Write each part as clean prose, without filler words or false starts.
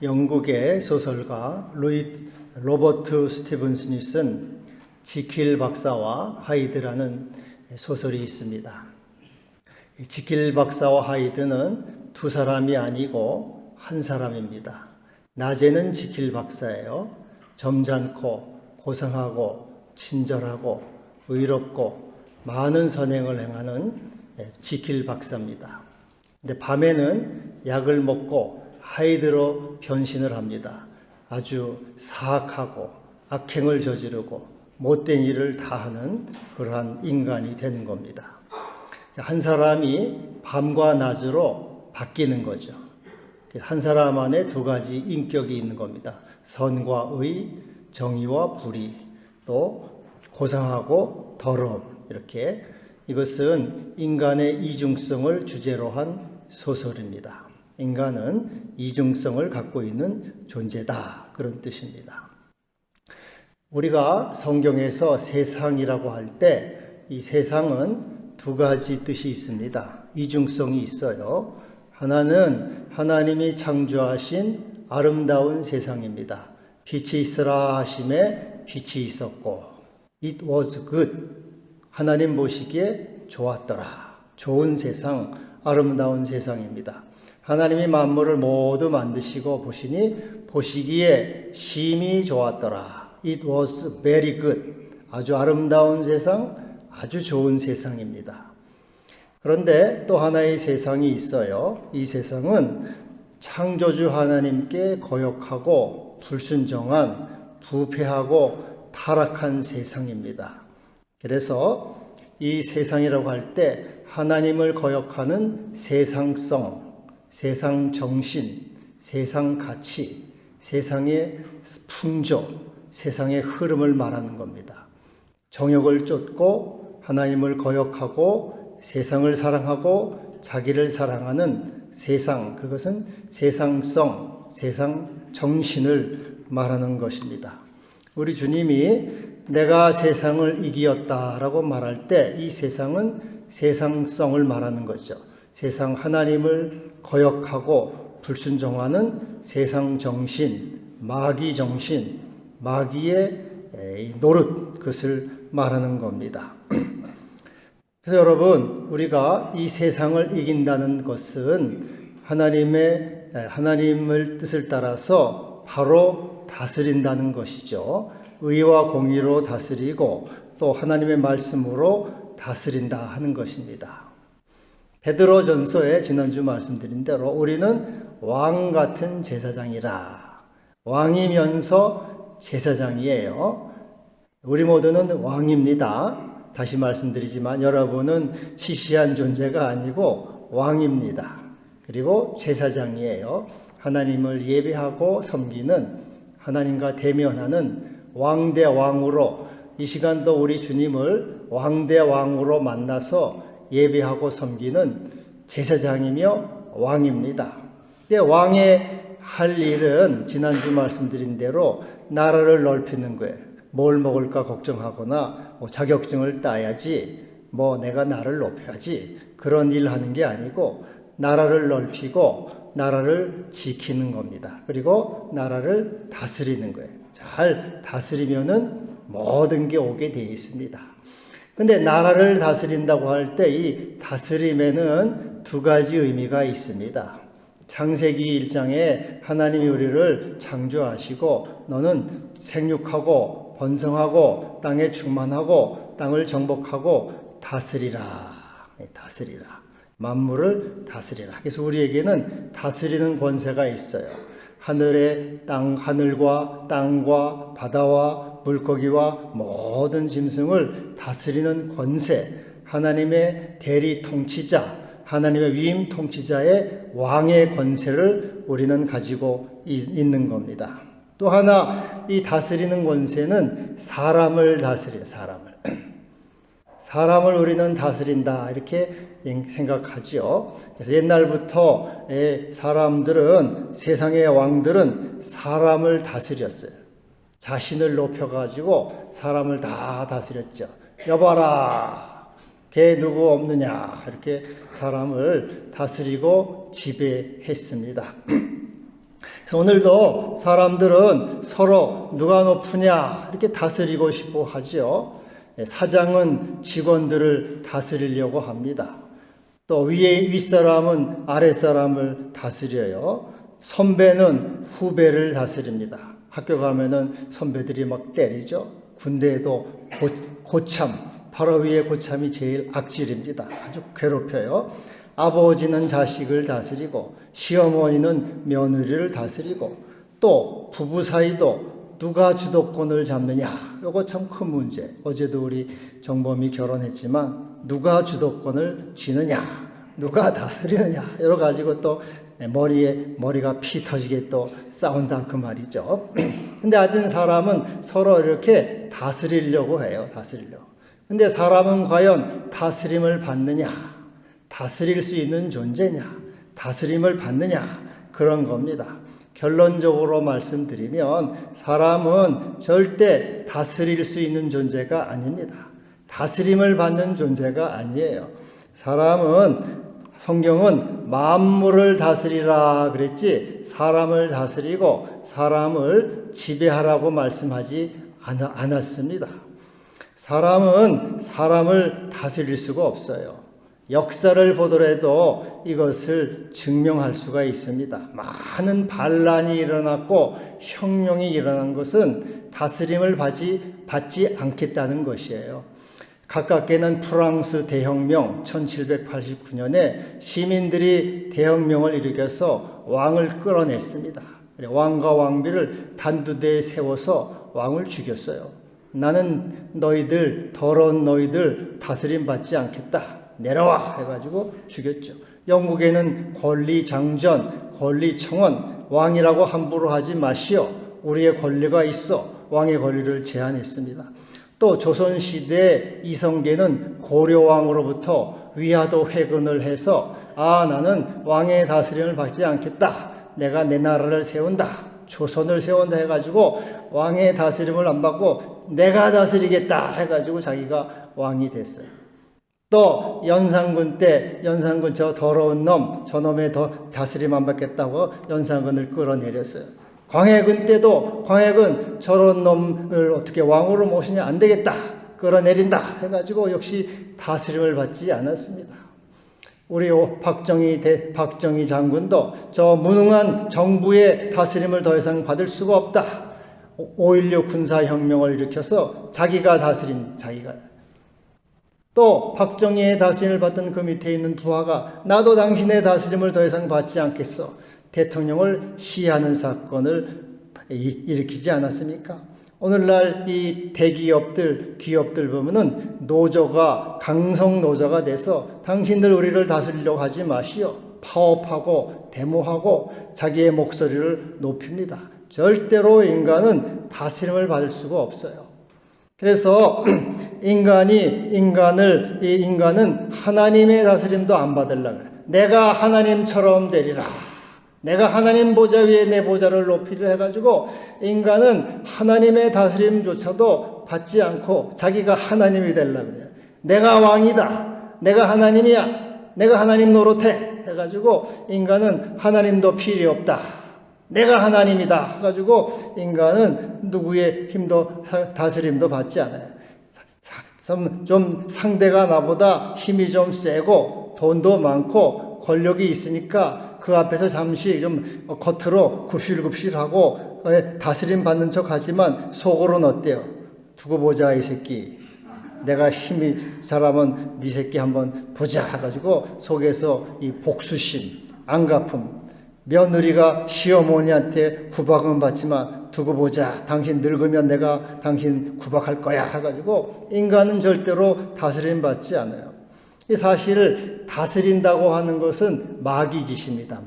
영국의 소설가 로버트 스티븐슨이 쓴 지킬 박사와 하이드라는 소설이 있습니다. 지킬 박사와 하이드는 두 사람이 아니고 한 사람입니다. 낮에는 지킬 박사예요. 점잖고 고상하고 친절하고 의롭고 많은 선행을 행하는 지킬 박사입니다. 근데 밤에는 약을 먹고 하이드로 변신을 합니다. 아주 사악하고 악행을 저지르고 못된 일을 다 하는 그러한 인간이 되는 겁니다. 한 사람이 밤과 낮으로 바뀌는 거죠. 한 사람 안에 두 가지 인격이 있는 겁니다. 선과 의, 정의와 불의, 또 고상하고 더러움, 이렇게. 이것은 인간의 이중성을 주제로 한 소설입니다. 인간은 이중성을 갖고 있는 존재다, 그런 뜻입니다. 우리가 성경에서 세상이라고 할 때 이 세상은 두 가지 뜻이 있습니다. 이중성이 있어요. 하나는 하나님이 창조하신 아름다운 세상입니다. 빛이 있으라 하심에 빛이 있었고 It was good. 하나님 보시기에 좋았더라. 좋은 세상, 아름다운 세상입니다. 하나님이 만물을 모두 만드시고 보시니 보시기에 심히 좋았더라. It was very good. 아주 아름다운 세상, 아주 좋은 세상입니다. 그런데 또 하나의 세상이 있어요. 이 세상은 창조주 하나님께 거역하고 불순종한 부패하고 타락한 세상입니다. 그래서 이 세상이라고 할 때 하나님을 거역하는 세상성, 세상 정신, 세상 가치, 세상의 풍조, 세상의 흐름을 말하는 겁니다. 정욕을 쫓고 하나님을 거역하고 세상을 사랑하고 자기를 사랑하는 세상, 그것은 세상성, 세상 정신을 말하는 것입니다. 우리 주님이 내가 세상을 이기었다라고 말할 때 이 세상은 세상성을 말하는 것이죠. 세상 하나님을 거역하고 불순종하는 세상 정신, 마귀 정신, 마귀의 노릇, 그것을 말하는 겁니다. 그래서 여러분, 우리가 이 세상을 이긴다는 것은 하나님을 뜻을 따라서 바로 다스린다는 것이죠. 의와 공의로 다스리고 또 하나님의 말씀으로 다스린다 하는 것입니다. 베드로전서에 지난주 말씀드린 대로 우리는 왕 같은 제사장이라. 왕이면서 제사장이에요. 우리 모두는 왕입니다. 다시 말씀드리지만 여러분은 시시한 존재가 아니고 왕입니다. 그리고 제사장이에요. 하나님을 예배하고 섬기는, 하나님과 대면하는 왕대왕으로, 이 시간도 우리 주님을 왕대왕으로 만나서 예배하고 섬기는 제사장이며 왕입니다. 근데 왕의 할 일은 지난주 말씀드린 대로 나라를 넓히는 거예요. 뭘 먹을까 걱정하거나 자격증을 따야지, 내가 나를 높여야지, 그런 일 하는 게 아니고 나라를 넓히고 나라를 지키는 겁니다. 그리고 나라를 다스리는 거예요. 잘 다스리면은 모든 게 오게 되어 있습니다. 근데 나라를 다스린다고 할 때 이 다스림에는 두 가지 의미가 있습니다. 창세기 1장에 하나님이 우리를 창조하시고 너는 생육하고 번성하고 땅에 충만하고 땅을 정복하고 다스리라. 만물을 다스리라. 그래서 우리에게는 다스리는 권세가 있어요. 하늘과 땅과 바다와 물고기와 모든 짐승을 다스리는 권세, 하나님의 대리 통치자, 하나님의 위임 통치자의 왕의 권세를 우리는 가지고 있는 겁니다. 또 하나, 이 다스리는 권세는 사람을 다스려요. 사람을 우리는 다스린다, 이렇게 생각하지요. 그래서 옛날부터 사람들은, 세상의 왕들은 사람을 다스렸어요. 자신을 높여가지고 사람을 다 다스렸죠. 여봐라, 걔 누구 없느냐, 이렇게 사람을 다스리고 지배했습니다. 오늘도 사람들은 서로 누가 높으냐 이렇게 다스리고 싶어 하죠. 사장은 직원들을 다스리려고 합니다. 또 윗사람은 아랫사람을 다스려요. 선배는 후배를 다스립니다. 학교 가면은 선배들이 막 때리죠. 군대에도 고참, 바로 위에 고참이 제일 악질입니다. 아주 괴롭혀요. 아버지는 자식을 다스리고 시어머니는 며느리를 다스리고 또 부부 사이도 누가 주도권을 잡느냐, 이거 참 큰 문제. 어제도 우리 정범이 결혼했지만 누가 주도권을 쥐느냐, 누가 다스리느냐, 이러 가지고 또 머리가 피 터지게 또 싸운다 그 말이죠. 근데 하여튼 사람은 서로 이렇게 다스리려고 해요. 다스리려고. 근데 사람은 과연 다스림을 받느냐, 다스릴 수 있는 존재냐, 다스림을 받느냐, 그런 겁니다. 결론적으로 말씀드리면 사람은 절대 다스릴 수 있는 존재가 아닙니다. 다스림을 받는 존재가 아니에요. 사람은, 성경은 만물을 다스리라 그랬지 사람을 다스리고 사람을 지배하라고 말씀하지 않았습니다. 사람은 사람을 다스릴 수가 없어요. 역사를 보더라도 이것을 증명할 수가 있습니다. 많은 반란이 일어났고 혁명이 일어난 것은 다스림을 받지 않겠다는 것이에요. 가깝게는 프랑스 대혁명 1789년에 시민들이 대혁명을 일으켜서 왕을 끌어냈습니다. 왕과 왕비를 단두대에 세워서 왕을 죽였어요. 나는 너희들, 더러운 너희들 다스림 받지 않겠다, 내려와 해가지고 죽였죠. 영국에는 권리장전, 권리청원, 왕이라고 함부로 하지 마시오, 우리의 권리가 있어, 왕의 권리를 제한했습니다. 또 조선시대 이성계는 고려왕으로부터 위화도 회근을 해서 나는 왕의 다스림을 받지 않겠다, 내가 내 나라를 세운다, 조선을 세운다 해가지고 왕의 다스림을 안 받고 내가 다스리겠다 해가지고 자기가 왕이 됐어요. 또 연산군 때 연산군 저 더러운 놈, 저놈의 다스림 안 받겠다고 연산군을 끌어내렸어요. 광해군 때도 광해군 저런 놈을 어떻게 왕으로 모시냐, 안 되겠다, 끌어내린다 해가지고 역시 다스림을 받지 않았습니다. 우리 박정희 장군도 저 무능한 정부의 다스림을 더 이상 받을 수가 없다, 5.16 군사혁명을 일으켜서 자기가 또 박정희의 다스림을 받던 그 밑에 있는 부하가 나도 당신의 다스림을 더 이상 받지 않겠어, 대통령을 시해하는 사건을 일으키지 않았습니까? 오늘날 이 대기업들, 기업들 보면은 노조가, 강성 노조가 돼서 당신들 우리를 다스리려고 하지 마시오, 파업하고 데모하고 자기의 목소리를 높입니다. 절대로 인간은 다스림을 받을 수가 없어요. 그래서 인간은 하나님의 다스림도 안 받으려고 그래. 내가 하나님처럼 되리라, 내가 하나님 보좌 위에 내 보좌를 높이려 해가지고 인간은 하나님의 다스림조차도 받지 않고 자기가 하나님이 되려고 그래요. 내가 왕이다, 내가 하나님이야, 내가 하나님 노릇해 해가지고 인간은 하나님도 필요 없다, 내가 하나님이다 해가지고 인간은 누구의 힘도 다스림도 받지 않아요. 좀 상대가 나보다 힘이 좀 세고 돈도 많고 권력이 있으니까 그 앞에서 잠시 좀 겉으로 굽실굽실하고 다스림 받는 척 하지만 속으로는 어때요? 두고 보자 이 새끼, 내가 힘이 잘하면 네 새끼 한번 보자 해가지고 속에서 이 복수심, 안갚음, 며느리가 시어머니한테 구박은 받지만 두고 보자, 당신 늙으면 내가 당신 구박할 거야 해가지고 인간은 절대로 다스림 받지 않아요. 사실 다스린다고 하는 것은 마귀 짓입니다.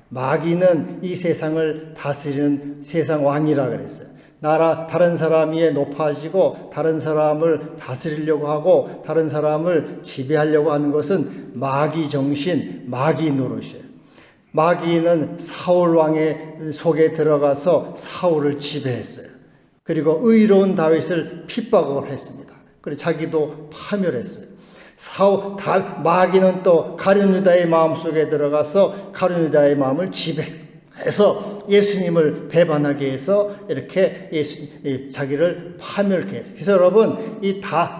마귀는 이 세상을 다스리는 세상 왕이라 그랬어요. 다른 사람이 높아지고 다른 사람을 다스리려고 하고 다른 사람을 지배하려고 하는 것은 마귀 정신, 마귀 노릇이에요. 마귀는 사울 왕의 속에 들어가서 사울을 지배했어요. 그리고 의로운 다윗을 핍박을 했습니다. 그리고 자기도 파멸했어요. 마귀는 또 가룟유다의 마음속에 들어가서 가룟유다의 마음을 그래서 예수님을 배반하게 해서 이렇게 자기를 파멸케 해서. 그래서 여러분,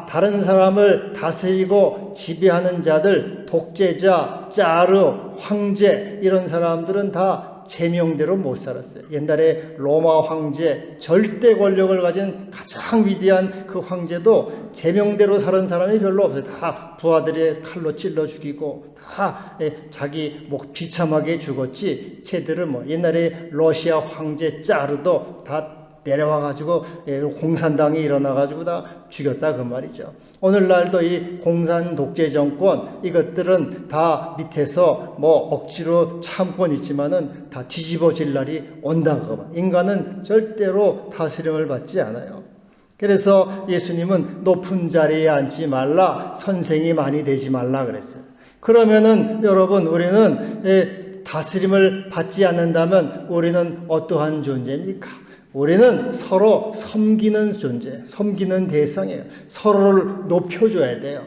다른 사람을 다스리고 지배하는 자들, 독재자, 짜르, 황제, 이런 사람들은 다 제명대로 못 살았어요. 옛날에 로마 황제, 절대 권력을 가진 가장 위대한 그 황제도 제명대로 사는 사람이 별로 없어요. 다 부하들이 칼로 찔러 죽이고 다 자기 목 비참하게 죽었지. 쟤들은 옛날에 러시아 황제 짜르도 다 내려와가지고 공산당이 일어나가지고 다 죽였다 그 말이죠. 오늘날도 이 공산 독재 정권, 이것들은 다 밑에서 억지로 참고 있지만은 다 뒤집어질 날이 온다고. 인간은 절대로 다스림을 받지 않아요. 그래서 예수님은 높은 자리에 앉지 말라, 선생이 많이 되지 말라 그랬어요. 그러면은 여러분, 우리는 다스림을 받지 않는다면 우리는 어떠한 존재입니까? 우리는 서로 섬기는 존재, 섬기는 대상이에요. 서로를 높여줘야 돼요.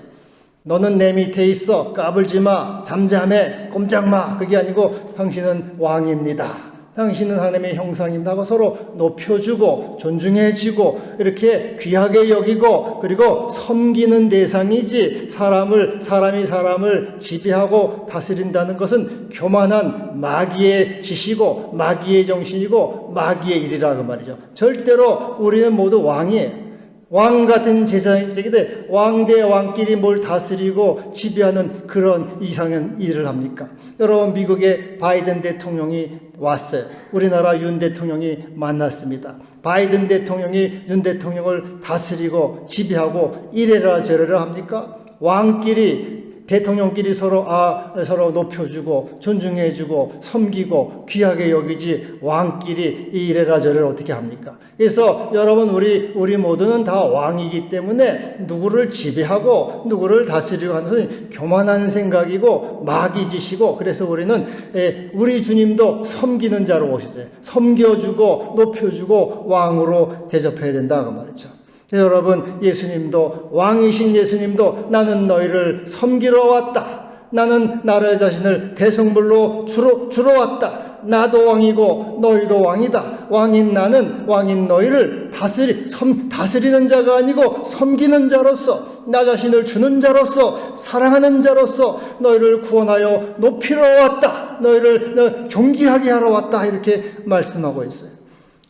너는 내 밑에 있어, 까불지 마, 잠잠해, 꼼짝 마. 그게 아니고 당신은 왕입니다. 당신은 하나님의 형상입니다 하고 서로 높여주고 존중해주고 이렇게 귀하게 여기고, 그리고 섬기는 대상이지, 사람이 사람을 지배하고 다스린다는 것은 교만한 마귀의 짓이고 마귀의 정신이고 마귀의 일이라 그 말이죠. 절대로 우리는 모두 왕이에요. 왕 같은 제사장인데 왕 대 왕끼리 뭘 다스리고 지배하는 그런 이상한 일을 합니까? 여러분, 미국의 바이든 대통령이 왔어요. 우리나라 윤 대통령이 만났습니다. 바이든 대통령이 윤 대통령을 다스리고 지배하고 이래라 저래라 합니까? 왕끼리, 대통령끼리 서로 높여주고 존중해주고 섬기고 귀하게 여기지, 왕끼리 이래라 저래라 어떻게 합니까? 그래서 여러분, 우리 모두는 다 왕이기 때문에 누구를 지배하고 누구를 다스리고 하는 것은 교만한 생각이고 마귀짓이고, 그래서 우리는 우리 주님도 섬기는 자로 오셨어요. 섬겨주고 높여주고 왕으로 대접해야 된다 그 말이죠. 여러분, 예수님도, 왕이신 예수님도 나는 너희를 섬기러 왔다, 나는 나를 자신을 대성물로 주러 왔다, 나도 왕이고 너희도 왕이다, 왕인 나는, 왕인 너희를 다스리는 자가 아니고 섬기는 자로서, 나 자신을 주는 자로서, 사랑하는 자로서 너희를 구원하여 높이러 왔다, 너희를 존귀하게 하러 왔다, 이렇게 말씀하고 있어요.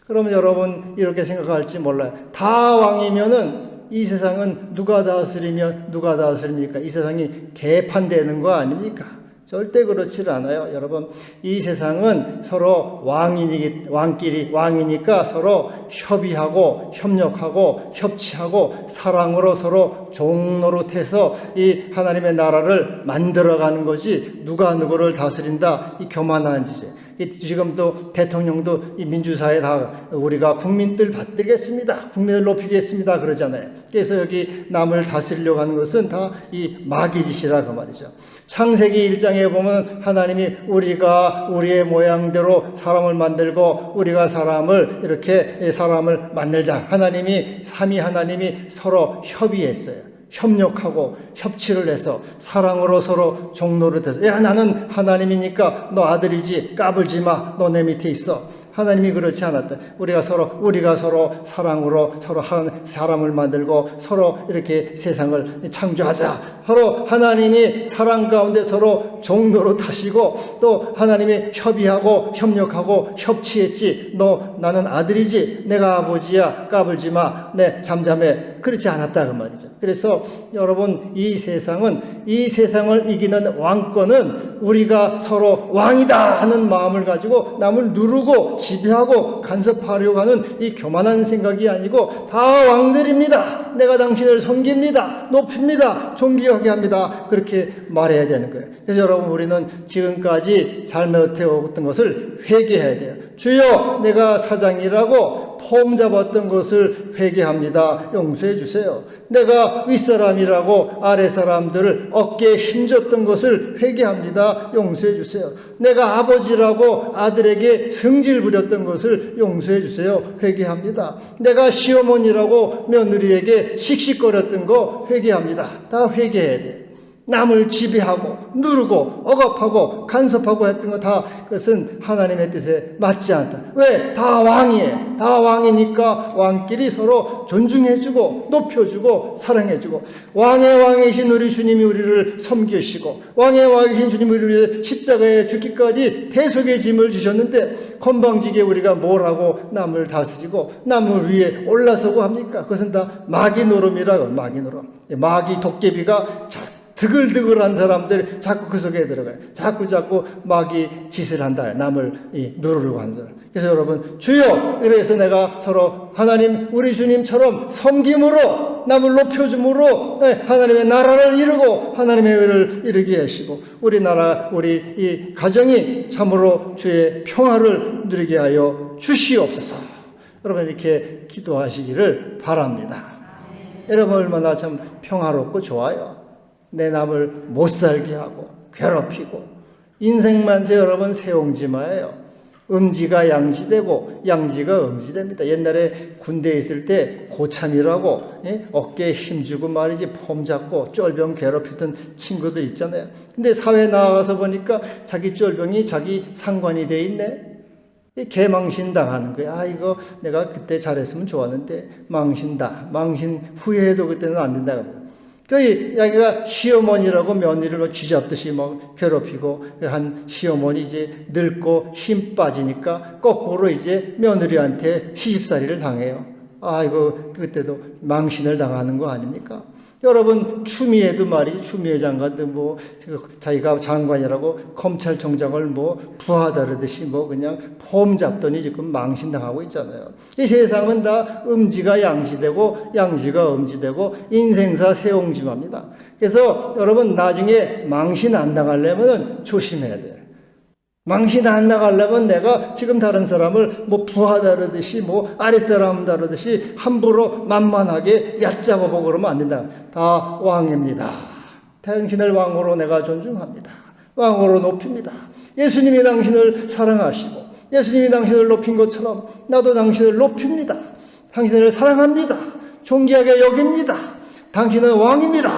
그러면 여러분 이렇게 생각할지 몰라요. 다 왕이면은 이 세상은 누가 다스립니까? 이 세상이 개판되는 거 아닙니까? 절대 그렇지 않아요. 여러분, 이 세상은 서로 왕끼리 왕이니까 서로 협의하고 협력하고 협치하고 사랑으로 서로 종노릇해서 이 하나님의 나라를 만들어가는 거지, 누가 누구를 다스린다, 이 교만한 짓이에요. 지금도 대통령도 이 민주사회 다 우리가 국민들 받들겠습니다, 국민을 높이겠습니다 그러잖아요. 그래서 여기 남을 다스리려고 하는 것은 다 이 마귀짓이라 그 말이죠. 창세기 1장에 보면 하나님이 우리가 우리의 모양대로 사람을 만들고 우리가 사람을 만들자. 삼위 하나님이 서로 협의했어요. 협력하고 협치를 해서 사랑으로 서로 종노릇해서, 야, 나는 하나님이니까 너 아들이지, 까불지 마, 너 내 밑에 있어. 하나님이 그렇지 않았다. 우리가 서로 사랑으로 서로 사람을 만들고 서로 이렇게 세상을 창조하자. 서로 하나님이 사랑 가운데 서로 종노릇하시고 또 하나님이 협의하고 협력하고 협치했지. 나는 아들이지, 내가 아버지야, 까불지 마, 내 잠잠해. 그렇지 않았다 그 말이죠. 그래서 여러분, 이 세상을 이기는 왕권은 우리가 서로 왕이다 하는 마음을 가지고 남을 누르고 지배하고 간섭하려고 하는 이 교만한 생각이 아니고, 다 왕들입니다, 내가 당신을 섬깁니다, 높입니다, 존귀하게 합니다, 그렇게 말해야 되는 거예요. 그래서 여러분, 우리는 지금까지 잘못해왔던 것을 회개해야 돼요. 주여, 내가 사장이라고 폼 잡았던 것을 회개합니다, 용서해 주세요. 내가 윗사람이라고 아랫사람들을 어깨에 힘줬던 것을 회개합니다, 용서해 주세요. 내가 아버지라고 아들에게 승질 부렸던 것을 용서해 주세요, 회개합니다. 내가 시어머니라고 며느리에게 씩씩거렸던 거 회개합니다. 다 회개해야 돼요. 남을 지배하고 누르고 억압하고 간섭하고 했던 거 다 그것은 하나님의 뜻에 맞지 않다. 왜? 다 왕이에요. 다 왕이니까 왕끼리 서로 존중해주고 높여주고 사랑해주고, 왕의 왕이신 우리 주님이 우리를 섬기시고 왕의 왕이신 주님이 우리를 십자가에 죽기까지 대속의 짐을 주셨는데 건방지게 우리가 뭘 하고 남을 다스리고 남을 위에 올라서고 합니까? 그것은 다 마귀 노름이라고. 마귀 노름. 마귀 도깨비가 드글드글한 사람들 자꾸 그 속에 들어가요. 자꾸 마귀 짓을 한다. 남을 누르려고 하는 사람. 그래서 여러분, 주여, 그래서 내가 서로 하나님 우리 주님처럼 섬김으로 남을 높여줌으로 하나님의 나라를 이루고 하나님의 의를 이루게 하시고 우리나라 우리 이 가정이 참으로 주의 평화를 누리게 하여 주시옵소서. 여러분, 이렇게 기도하시기를 바랍니다. 여러분, 얼마나 참 평화롭고 좋아요. 내 남을 못 살게 하고 괴롭히고. 인생만세 여러분 세옹지마예요. 음지가 양지되고 양지가 음지됩니다. 옛날에 군대에 있을 때 고참이라고 어깨에 힘주고 말이지 폼 잡고 쫄병 괴롭히던 친구들 있잖아요. 근데 사회에 나가서 보니까 자기 쫄병이 자기 상관이 돼 있네. 개망신 당하는 거야. 이거 내가 그때 잘했으면 좋았는데 망신다. 망신 후회해도 그때는 안 된다. 그 자기가 시어머니라고 며느리를 쥐잡듯이 막 괴롭히고, 한 시어머니 이제 늙고 힘 빠지니까 거꾸로 이제 며느리한테 시집살이를 당해요. 이거 그때도 망신을 당하는 거 아닙니까? 여러분, 추미애도 말이지, 추미애 장관도 뭐 자기가 장관이라고 검찰총장을 뭐 부하다르듯이 뭐 그냥 폼 잡더니 지금 망신당하고 있잖아요. 이 세상은 다 음지가 양지되고 양지가 음지되고 인생사 세옹지마입니다. 그래서 여러분, 나중에 망신 안 당하려면 조심해야 돼요. 망신 안 나가려면 내가 지금 다른 사람을 뭐 부하 다르듯이 뭐 아랫사람 다르듯이 함부로 만만하게 얕잡아보고 그러면 안 된다. 다 왕입니다. 당신을 왕으로 내가 존중합니다. 왕으로 높입니다. 예수님이 당신을 사랑하시고 예수님이 당신을 높인 것처럼 나도 당신을 높입니다. 당신을 사랑합니다. 존귀하게 여깁니다. 당신은 왕입니다.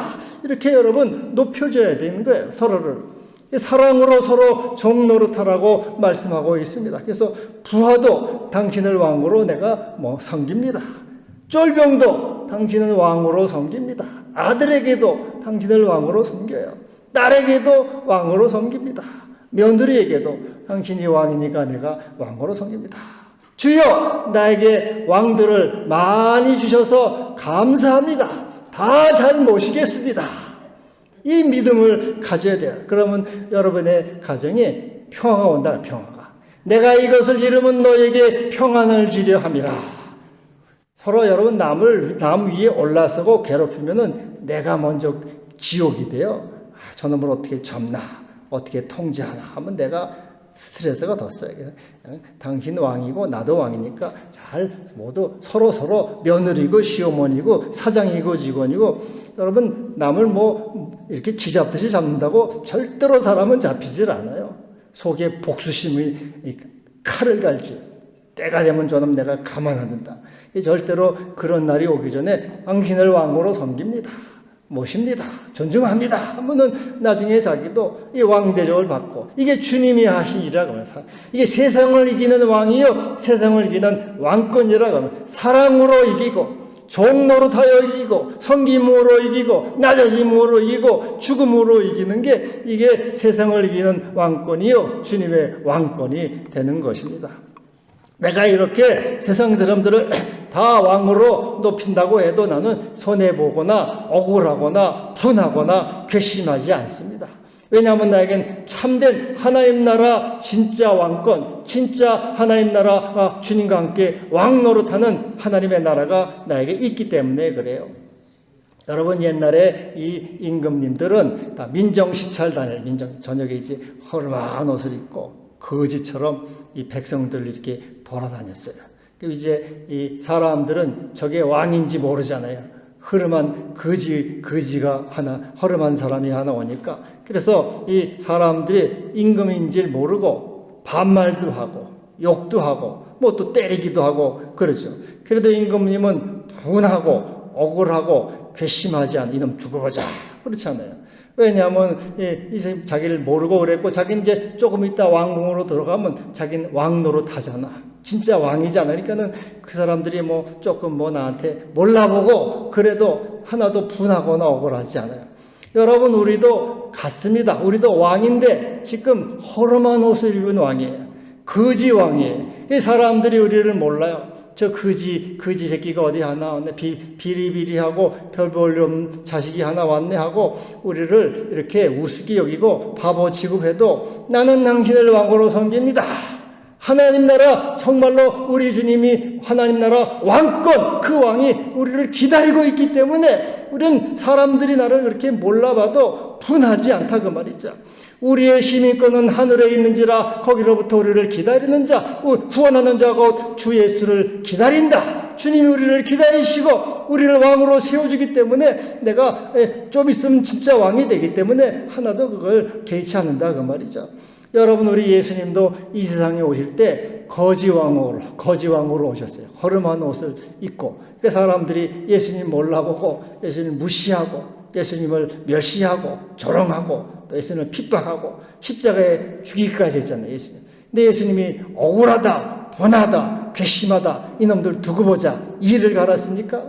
이렇게 여러분 높여줘야 되는 거예요. 서로를. 사랑으로 서로 종노릇하라고 말씀하고 있습니다. 그래서 부하도 당신을 왕으로 내가 섬깁니다. 쫄병도 당신은 왕으로 섬깁니다. 아들에게도 당신을 왕으로 섬겨요. 딸에게도 왕으로 섬깁니다. 며느리에게도 당신이 왕이니까 내가 왕으로 섬깁니다. 주여, 나에게 왕들을 많이 주셔서 감사합니다. 다 잘 모시겠습니다. 이 믿음을 가져야 돼요. 그러면 여러분의 가정에 평화가 온다. 평화가. 내가 이것을 이루면 너에게 평안을 주려 함이라. 서로 여러분 남 위에 올라서고 괴롭히면은 내가 먼저 지옥이 돼요. 저놈을 어떻게 접나, 어떻게 통제하나 하면 내가 스트레스가 더 써요. 당신 왕이고 나도 왕이니까 잘 모두 서로 며느리고 시어머니고 사장이고 직원이고. 여러분, 남을 뭐 이렇게 쥐잡듯이 잡는다고 절대로 사람은 잡히질 않아요. 속에 복수심의 칼을 갈지. 때가 되면 저놈 내가 가만 안 둔다. 절대로 그런 날이 오기 전에 당신을 왕으로 섬깁니다. 모십니다. 존중합니다. 하면은 나중에 자기도 이 왕대접을 받고, 이게 주님이 하신 일이라고 하면서, 이게 세상을 이기는 왕이요, 세상을 이기는 왕권이라고 하면, 사랑으로 이기고, 종노릇하여 이기고, 섬김으로 이기고, 낮아짐으로 이기고, 죽음으로 이기는 게 이게 세상을 이기는 왕권이요, 주님의 왕권이 되는 것입니다. 내가 이렇게 세상 사람들을 다 왕으로 높인다고 해도 나는 손해보거나 억울하거나 분하거나 괘씸하지 않습니다. 왜냐하면 나에겐 참된 하나님 나라 진짜 왕권, 진짜 하나님 나라 주님과 함께 왕 노릇하는 하나님의 나라가 나에게 있기 때문에 그래요. 여러분, 옛날에 이 임금님들은 다 민정시찰 다녀요. 저녁에 이제 허름한 옷을 입고 거지처럼 이 백성들 이렇게 돌아다녔어요. 이제 이 사람들은 저게 왕인지 모르잖아요. 흐름한 거지가 하나, 허름한 사람이 하나 오니까. 그래서 이 사람들이 임금인지를 모르고 반말도 하고 욕도 하고 뭐 또 때리기도 하고 그러죠. 그래도 임금님은 분하고 억울하고 괘씸하지 않은 이놈 두고 보자. 그렇잖아요. 왜냐하면 자기를 모르고 그랬고, 자기는 이제 조금 있다 왕궁으로 들어가면 자기는 왕 노릇하잖아. 진짜 왕이잖아. 그러니까는 그 사람들이 뭐 조금 뭐 나한테 몰라보고 그래도 하나도 분하거나 억울하지 않아요. 여러분, 우리도 같습니다. 우리도 왕인데 지금 허름한 옷을 입은 왕이에요. 거지 왕이에요. 이 사람들이 우리를 몰라요. 저 거지 새끼가 어디 하나 왔네. 비리비리하고 별 볼 없는 자식이 하나 왔네 하고 우리를 이렇게 우습게 여기고 바보 취급해도 나는 당신을 왕으로 섬깁니다. 하나님 나라, 정말로 우리 주님이 하나님 나라 왕권, 그 왕이 우리를 기다리고 있기 때문에 우리는 사람들이 나를 그렇게 몰라봐도 분하지 않다 그 말이죠. 우리의 시민권은 하늘에 있는지라 거기로부터 우리를 기다리는 자, 구원하는 자가 주 예수를 기다린다. 주님이 우리를 기다리시고 우리를 왕으로 세워주기 때문에 내가 좀 있으면 진짜 왕이 되기 때문에 하나도 그걸 개의치 않는다 그 말이죠. 여러분, 우리 예수님도 이 세상에 오실 때 거지 왕으로 오셨어요. 허름한 옷을 입고. 그 사람들이 예수님 몰라보고 예수님 무시하고 예수님을 멸시하고 조롱하고 또 예수님을 핍박하고 십자가에 죽이기까지 했잖아요. 예수님. 근데 예수님이 억울하다, 분하다, 괘씸하다, 이놈들 두고 보자 이 일을 갈았습니까?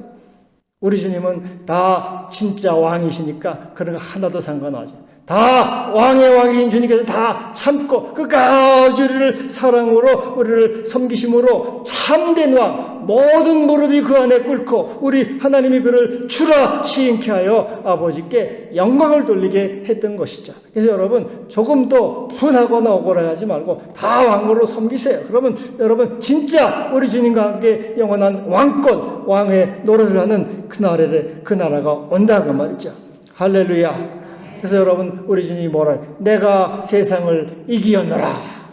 우리 주님은 다 진짜 왕이시니까 그런 거 하나도 상관하지. 다 왕의 왕이신 주님께서 다 참고 끝까지 우리를 사랑으로 우리를 섬기심으로 참된 왕, 모든 무릎이 그 안에 꿇고 우리 하나님이 그를 주라 시인케 하여 아버지께 영광을 돌리게 했던 것이죠. 그래서 여러분, 조금도 분하거나 억울해하지 말고 다 왕으로 섬기세요. 그러면 여러분 진짜 우리 주님과 함께 영원한 왕권, 왕의 노릇을 하는 그 나라가 온다 그 말이죠. 할렐루야. 그래서 여러분, 우리 주님이 뭐라 해요? 내가 세상을 이기었노라.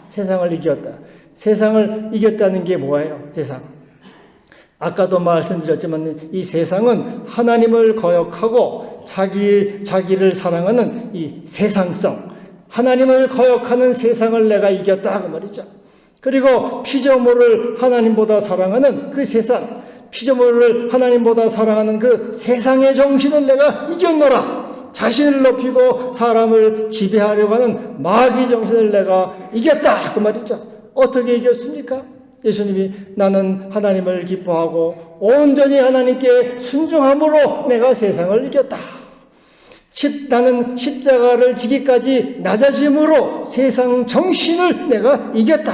세상을 이겼다. 세상을 이겼다는 게 뭐예요? 세상. 아까도 말씀드렸지만 이 세상은 하나님을 거역하고 자기를 사랑하는 이 세상성, 하나님을 거역하는 세상을 내가 이겼다 그 말이죠. 그리고 피조물을 하나님보다 사랑하는 그 세상, 피조물을 하나님보다 사랑하는 그 세상의 정신을 내가 이겼노라. 자신을 높이고 사람을 지배하려고 하는 마귀 정신을 내가 이겼다 그 말이죠. 어떻게 이겼습니까? 예수님이 나는 하나님을 기뻐하고 온전히 하나님께 순종함으로 내가 세상을 이겼다. 나는 십자가를 지기까지 낮아짐으로 세상 정신을 내가 이겼다.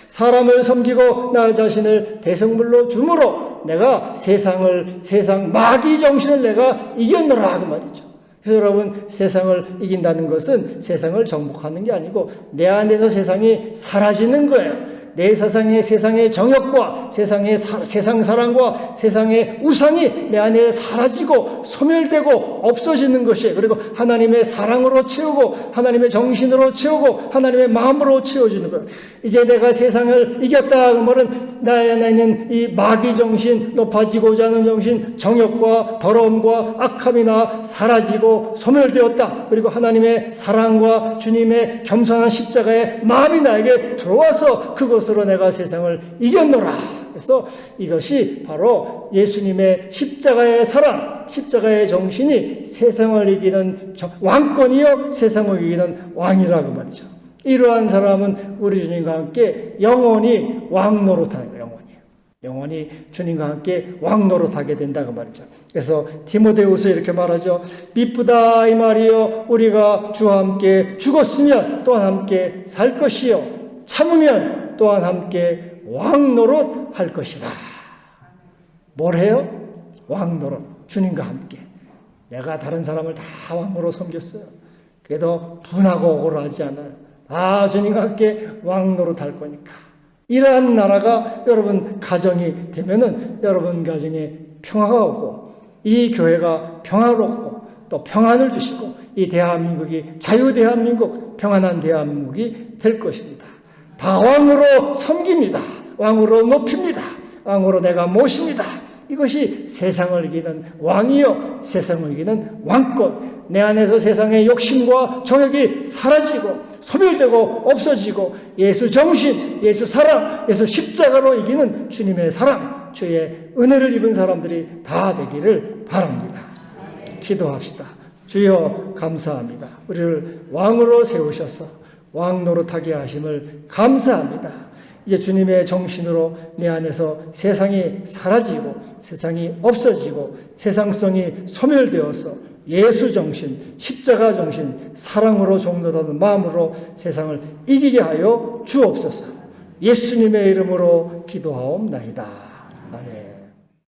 사람을 섬기고 나 자신을 대성물로 줌으로 내가 세상 마귀 정신을 내가 이겼노라 그 말이죠. 그래서 여러분, 세상을 이긴다는 것은 세상을 정복하는 게 아니고 내 안에서 세상이 사라지는 거예요. 내 세상의 정욕과 세상 사랑과 세상의 우상이 내 안에 사라지고 소멸되고 없어지는 것이에요. 그리고 하나님의 사랑으로 채우고 하나님의 정신으로 채우고 하나님의 마음으로 채워지는 거예요. 이제 내가 세상을 이겼다 그 말은 나에 있는 이 마귀 정신, 높아지고자 하는 정신, 정욕과 더러움과 악함이나 사라지고 소멸되었다. 그리고 하나님의 사랑과 주님의 겸손한 십자가의 마음이 나에게 들어와서 그것으로 내가 세상을 이겼노라. 그래서 이것이 바로 예수님의 십자가의 사랑, 십자가의 정신이 세상을 이기는 왕권이요 세상을 이기는 왕이라고 말이죠. 이러한 사람은 우리 주님과 함께 영원히 왕 노릇하는 거예요. 영원히 주님과 함께 왕 노릇하게 된다고 말이죠. 그래서 디모데후서 이렇게 말하죠. 미쁘다 이 말이요 우리가 주와 함께 죽었으면 또한 함께 살 것이요 참으면 또한 함께 왕 노릇 할 것이라. 뭘 해요? 왕 노릇. 주님과 함께. 내가 다른 사람을 다 왕으로 섬겼어요. 그래도 분하고 억울하지 않아요. 다 주님과 함께 왕 노릇 할 거니까. 이러한 나라가 여러분 가정이 되면은 여러분 가정에 평화가 오고 이 교회가 평화롭고 또 평안을 주시고 이 대한민국이 자유대한민국, 평안한 대한민국이 될 것입니다. 다 왕으로 섬깁니다. 왕으로 높입니다. 왕으로 내가 모십니다. 이것이 세상을 이기는 왕이요 세상을 이기는 왕권. 내 안에서 세상의 욕심과 정욕이 사라지고 소멸되고 없어지고 예수 정신, 예수 사랑, 예수 십자가로 이기는 주님의 사랑, 주의 은혜를 입은 사람들이 다 되기를 바랍니다. 기도합시다. 주여 감사합니다. 우리를 왕으로 세우셔서 왕 노릇하게 하심을 감사합니다. 이제 주님의 정신으로 내 안에서 세상이 사라지고 세상이 없어지고 세상성이 소멸되어서 예수 정신, 십자가 정신, 사랑으로 종로라는 마음으로 세상을 이기게 하여 주옵소서. 예수님의 이름으로 기도하옵나이다. 아멘.